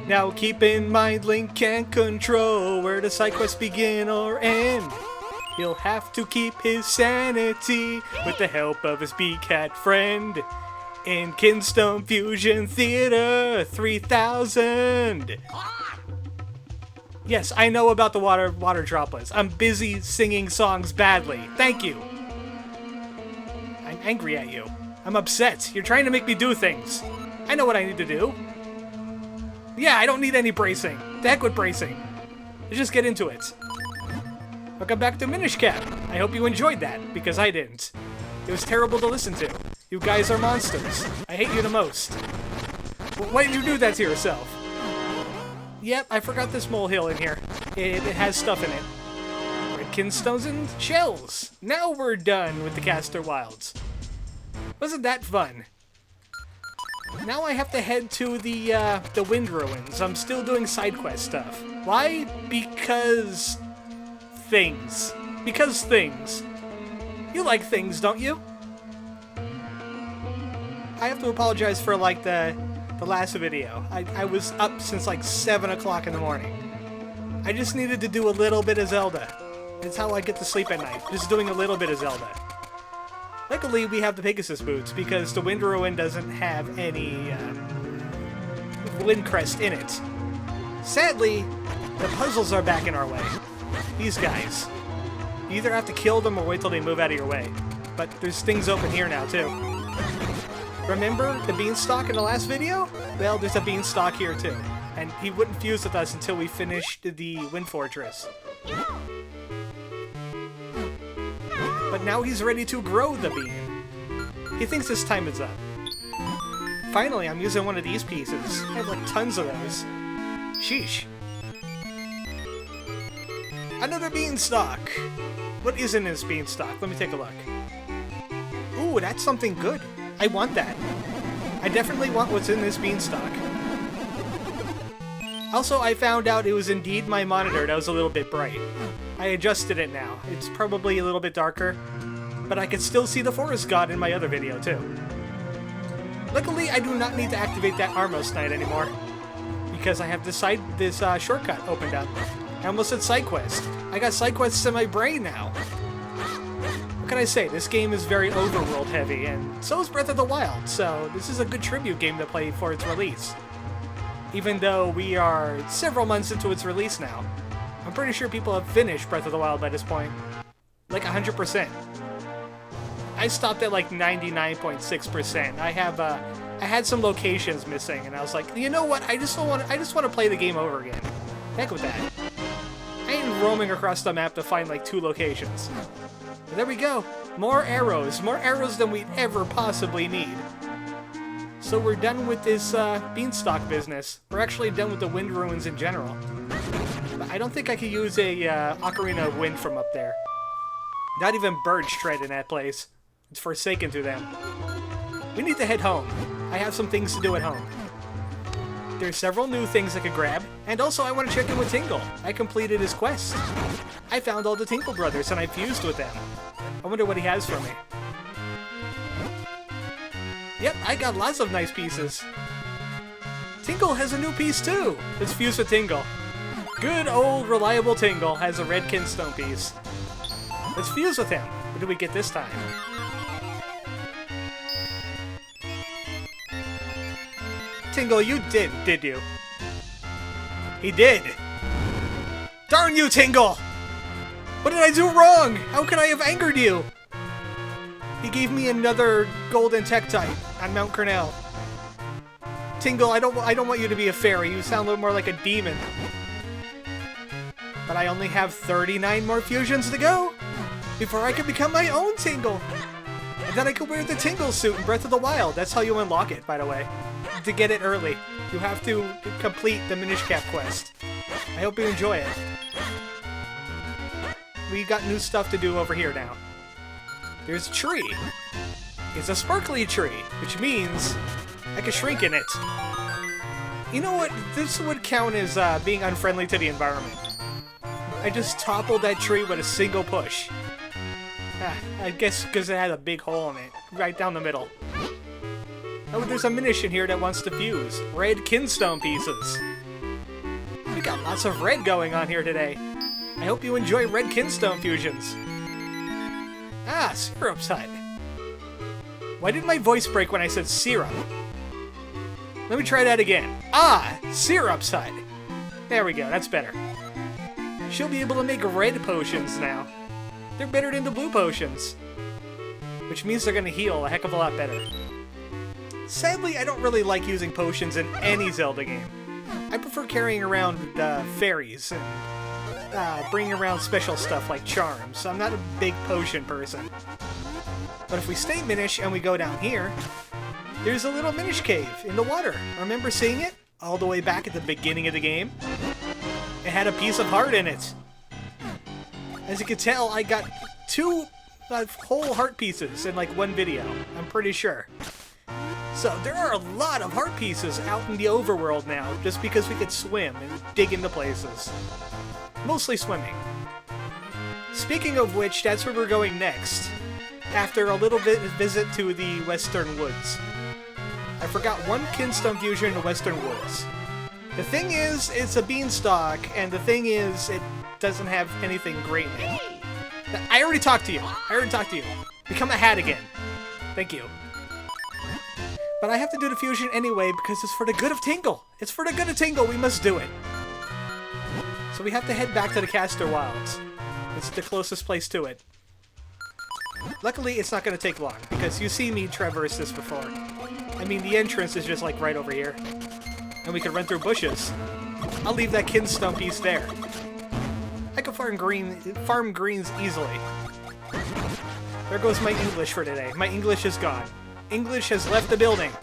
Now keep in mind, Link can't control where the side quests begin or end. He'll have to keep his sanity with the help of his bee cat friend. In Kinstone Fusion Theater 3000. Yes, I know about the water droplets. I'm busy singing songs badly. Thank you. I'm angry at you. I'm upset. You're trying to make me do things. I know what I need to do. Yeah, I don't need any bracing. The heck with bracing. Let's just get into it. Welcome back to Minish Cap. I hope you enjoyed that, because I didn't. It was terrible to listen to. You guys are monsters. I hate you the most. Why did you do that to yourself? Yep, I forgot this molehill in here. It has stuff in it. Red kinstones and shells. Now we're done with the Caster Wilds. Wasn't that fun? Now I have to head to the Wind Ruins. I'm still doing side quest stuff. Why? Because things. Because things. You like things, don't you? I have to apologize for like the last video. I was up since like 7 o'clock in the morning. I just needed to do a little bit of Zelda. It's how I get to sleep at night, just doing a little bit of Zelda. Luckily, we have the Pegasus boots because the Wind Ruin doesn't have any wind crest in it. Sadly, the puzzles are back in our way. These guys. You either have to kill them or wait till they move out of your way. But there's things open here now, too. Remember the Beanstalk in the last video? Well, there's a Beanstalk here, too. And he wouldn't fuse with us until we finished the Wind Fortress. But now he's ready to grow the bean. He thinks his time is up. Finally, I'm using one of these pieces. I have like tons of those. Sheesh. Another Beanstalk! What is in this Beanstalk? Let me take a look. Ooh, that's something good. I want that. I definitely want what's in this Beanstalk. Also, I found out it was indeed my monitor that was a little bit bright. I adjusted it now. It's probably a little bit darker, but I can still see the Forest God in my other video, too. Luckily, I do not need to activate that Armos Knight anymore, because I have this shortcut opened up. I almost said side quest. I got side quests in my brain now. What can I say? This game is very overworld heavy, and so is Breath of the Wild, so this is a good tribute game to play for its release. Even though we are several months into its release now. I'm pretty sure people have finished Breath of the Wild by this point. Like 100%. I stopped at like 99.6%. I had some locations missing, and I was like, you know what? I just want to play the game over again. Heck with that. I ain't roaming across the map to find like 2 locations. But there we go. More arrows than we'd ever possibly need. So we're done with this Beanstalk business. We're actually done with the Wind Ruins in general. But I don't think I could use a Ocarina of Wind from up there. Not even birds tread in that place. It's forsaken to them. We need to head home. I have some things to do at home. There's several new things I could grab, and also I want to check in with Tingle. I completed his quest. I found all the Tingle brothers and I fused with them. I wonder what he has for me. Yep, I got lots of nice pieces. Tingle has a new piece too. Let's fuse with Tingle. Good old reliable Tingle has a red kinstone piece. Let's fuse with him. What do we get this time? Tingle, you did you? He did. Darn you, Tingle! What did I do wrong? How could I have angered you? He gave me another golden Tektite on Mount Cornell. Tingle, I don't want you to be a fairy. You sound a little more like a demon. But I only have 39 more fusions to go before I can become my own Tingle. And then I can wear the Tingle suit in Breath of the Wild. That's how you unlock it, by the way. To get it early, you have to complete the Minish Cap quest. I hope you enjoy it. We got new stuff to do over here now. There's a tree. It's a sparkly tree, which means I can shrink in it. You know what? This would count as being unfriendly to the environment. I just toppled that tree with a single push. I guess because it had a big hole in it, right down the middle. Oh, there's a Minish in here that wants to fuse. Red kinstone pieces. We got lots of red going on here today. I hope you enjoy red kinstone fusions. Ah, Syrup's Hut. Why did my voice break when I said syrup? Let me try that again. Ah, Syrup's Hut. There we go, that's better. She'll be able to make red potions now. They're better than the blue potions. Which means they're gonna heal a heck of a lot better. Sadly, I don't really like using potions in any Zelda game. I prefer carrying around fairies and bringing around special stuff like charms. I'm not a big potion person. But if we stay Minish and we go down here, there's a little Minish cave in the water. Remember seeing it? All the way back at the beginning of the game? It had a piece of heart in it. As you can tell, I got 2 whole heart pieces in like one video. I'm pretty sure. So there are a lot of heart pieces out in the overworld now, just because we could swim and dig into places. Mostly swimming. Speaking of which, that's where we're going next. After a little bit visit to the Western Woods. I forgot one Kinstone fusion in the Western Woods. The thing is, it's a beanstalk, and the thing is, it doesn't have anything great in it. I already talked to you. Become a hat again. Thank you. But I have to do the fusion anyway because it's for the good of Tingle. It's for the good of Tingle. We must do it. So we have to head back to the Castor Wilds. It's the closest place to it. Luckily, it's not going to take long because you see me traverse this before. I mean, the entrance is just like right over here. And we can run through bushes. I'll leave that kinstone piece there. I can farm greens easily. There goes my English for today. My English is gone. English has left the building.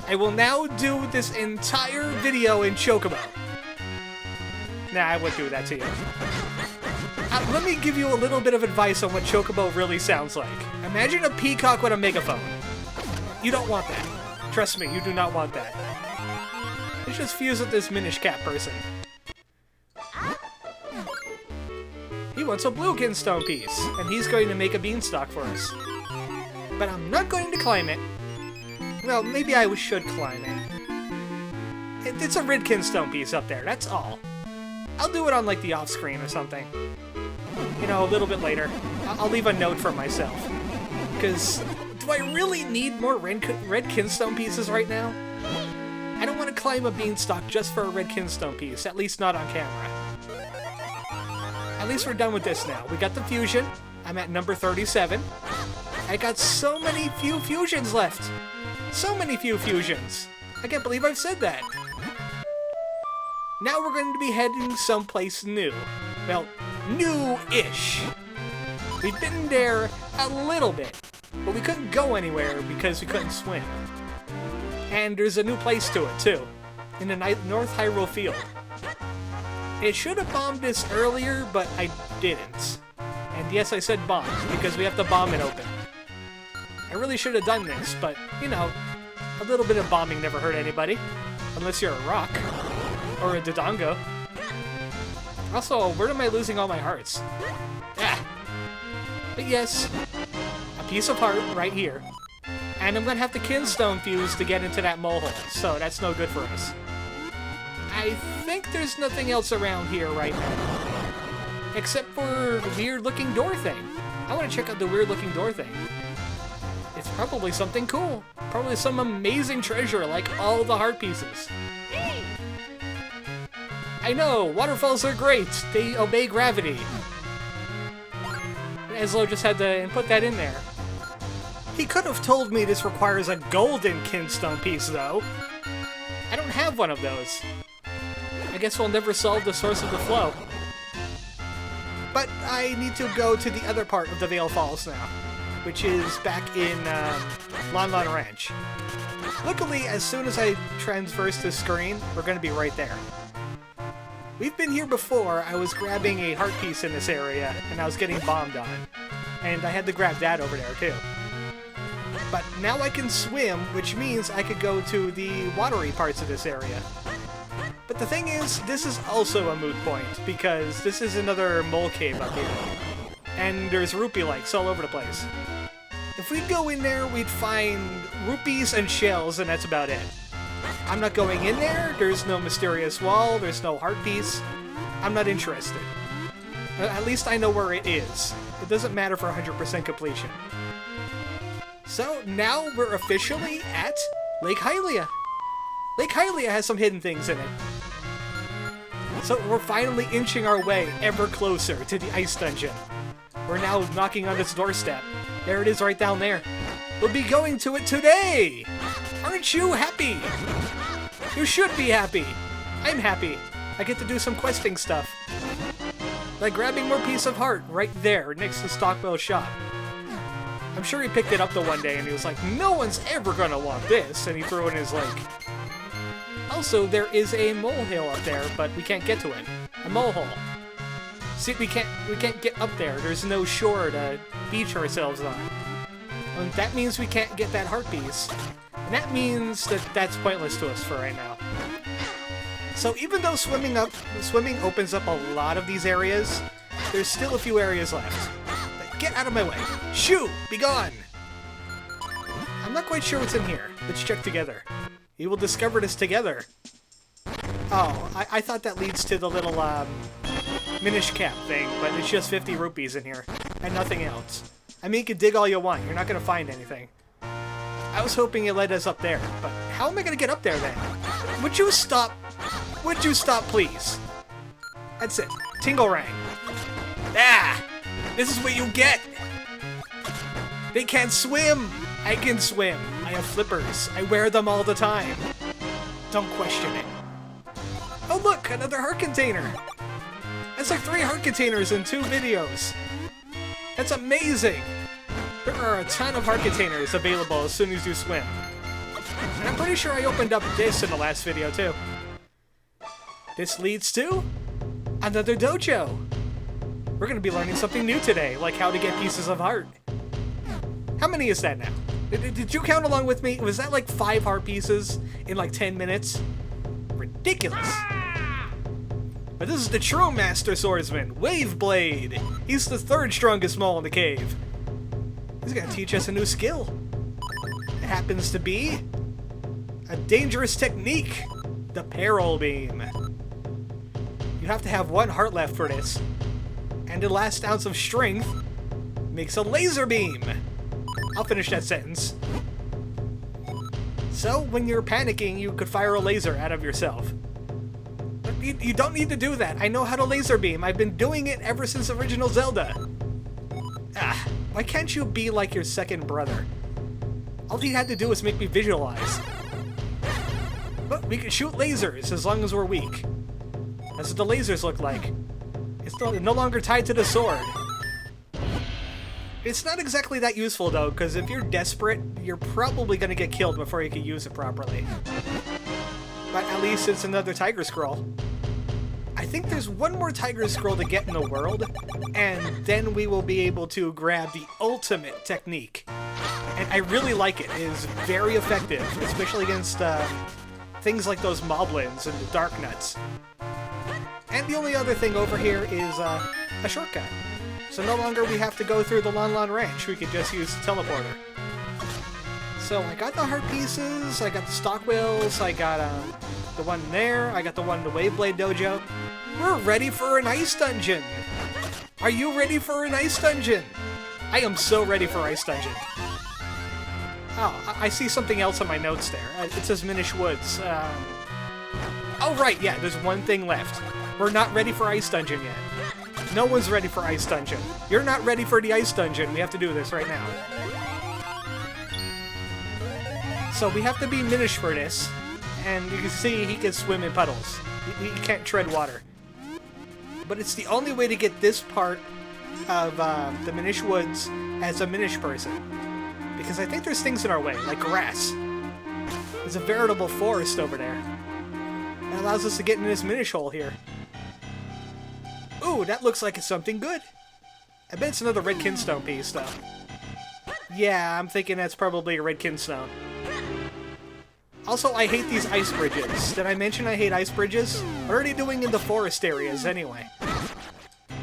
I will now do this entire video in Chocobo. Nah, I wouldn't do that to you. Let me give you a little bit of advice on what Chocobo really sounds like. Imagine a peacock with a megaphone. You don't want that. Trust me, you do not want that. Let's just fuse with this Minish cat person. He wants a blue kinstone piece, and he's going to make a beanstalk for us. But I'm not going to climb it. Well, maybe I should climb it. It's a red kinstone piece up there, that's all. I'll do it on like the off-screen or something. You know, a little bit later. I'll leave a note for myself. Because, do I really need more red kinstone pieces right now? I don't want to climb a beanstalk just for a red kinstone piece, at least not on camera. At least we're done with this now. We got the fusion. I'm at number 37. I got so many few fusions left. So many few fusions. I can't believe I've said that. Now we're going to be heading someplace new. Well, new-ish. We've been there a little bit, but we couldn't go anywhere because we couldn't swim. And there's a new place to it, too. In the North Hyrule field. It should have bombed this earlier, but I didn't. And yes, I said bomb, because we have to bomb it open. I really should have done this, but, you know, a little bit of bombing never hurt anybody. Unless you're a rock. Or a Dodongo. Also, where am I losing all my hearts? Ah. But yes, a piece of heart right here. And I'm gonna have to kinstone fuse to get into that mole hole, so that's no good for us. I think there's nothing else around here right now. Except for the weird-looking door thing. I want to check out the weird-looking door thing. It's probably something cool. Probably some amazing treasure like all the heart pieces. I know, waterfalls are great. They obey gravity. Ezlo just had to put that in there. He could have told me this requires a golden kinstone piece, though. I don't have one of those. I guess we'll never solve the source of the flow. But I need to go to the other part of the Vale Falls now, which is back in Lon Lon Ranch. Luckily, as soon as I transverse the screen, we're going to be right there. We've been here before. I was grabbing a heart piece in this area, and I was getting bombed on. And I had to grab that over there, too. But now I can swim, which means I could go to the watery parts of this area. But the thing is, this is also a moot point, because this is another mole cave up here. And there's rupee likes all over the place. If we go in there, we'd find rupees and shells, and that's about it. I'm not going in there. There's no mysterious wall. There's no heart piece. I'm not interested. At least I know where it is. It doesn't matter for 100% completion. So now we're officially at Lake Hylia. Lake Hylia has some hidden things in it. So we're finally inching our way ever closer to the ice dungeon. We're now knocking on its doorstep. There it is right down there. We'll be going to it today! Aren't you happy? You should be happy. I'm happy. I get to do some questing stuff. Like grabbing more piece of heart right there next to Stockwell's shop. I'm sure he picked it up the one day and he was like, no one's ever gonna want this, and he threw it in his lake. Also, there is a molehill up there, but we can't get to it. A molehole. See, we can't get up there. There's no shore to beach ourselves on. And that means we can't get that heart piece. And that means that that's pointless to us for right now. So even though swimming opens up a lot of these areas, there's still a few areas left. Get out of my way. Shoo! Be gone! I'm not quite sure what's in here. Let's check together. We will discover this together. Oh, I thought that leads to the little, Minish cap thing, but it's just 50 rupees in here, and nothing else. I mean, you can dig all you want. You're not gonna find anything. I was hoping it led us up there, but how am I gonna get up there then? Would you stop? Would you stop, please? That's it. Tingle rang. Ah! This is what you get! They can't swim! I can swim. I have flippers. I wear them all the time. Don't question it. Oh look, another heart container! That's like 3 heart containers in 2 videos. That's amazing! There are a ton of heart containers available as soon as you swim. And I'm pretty sure I opened up this in the last video too. This leads to another dojo. We're gonna be learning something new today, like how to get pieces of heart. How many is that now? Did you count along with me? Was that like 5 heart pieces in like 10 minutes? Ridiculous. But this is the true Master Swordsman, Waveblade. He's the 3rd strongest mole in the cave. He's gonna teach us a new skill. It happens to be a dangerous technique, the Peril Beam. You have to have 1 heart left for this. And the last ounce of strength makes a laser beam. I'll finish that sentence. So, when you're panicking, you could fire a laser out of yourself. But you don't need to do that. I know how to laser beam. I've been doing it ever since original Zelda. Ah, why can't you be like your second brother? All he had to do was make me visualize. But we can shoot lasers as long as we're weak. That's what the lasers look like. It's no longer tied to the sword. It's not exactly that useful though, because if you're desperate, you're probably going to get killed before you can use it properly. But at least it's another Tiger Scroll. I think there's 1 more Tiger Scroll to get in the world, and then we will be able to grab the ultimate technique. And I really like it. It is very effective, especially against things like those moblins and the dark nuts. And the only other thing over here is a shortcut. So no longer we have to go through the Lon Lon Ranch, we can just use the teleporter. So I got the heart pieces, I got the Stockwells, I got the one there, I got the one in the Waveblade Dojo. We're ready for an ice dungeon! Are you ready for an ice dungeon? I am so ready for ice dungeon. Oh, I see something else on my notes there. It says Minish Woods. Oh right, yeah, there's 1 thing left. We're not ready for ice dungeon yet. No one's ready for ice dungeon. You're not ready for the ice dungeon. We have to do this right now. So we have to be Minish for this. And you can see he can swim in puddles. He can't tread water. But it's the only way to get this part of the Minish Woods as a Minish person. Because I think there's things in our way, like grass. There's a veritable forest over there. That allows us to get in this Minish hole here. Ooh, that looks like it's something good. I bet it's another red kinstone piece, though. Yeah, I'm thinking that's probably a red kinstone. Also, I hate these ice bridges. Did I mention I hate ice bridges? What are they doing in the forest areas, anyway?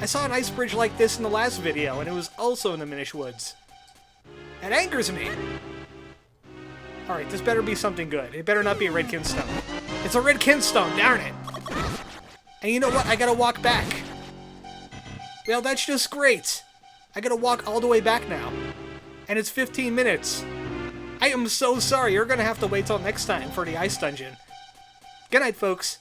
I saw an ice bridge like this in the last video, and it was also in the Minish Woods. It angers me. Alright, this better be something good. It better not be a red kinstone. It's a red kinstone, darn it! And you know what? I gotta walk back. Well, that's just great. I gotta walk all the way back now. And it's 15 minutes. I am so sorry. You're gonna have to wait till next time for the ice dungeon. Good night, folks.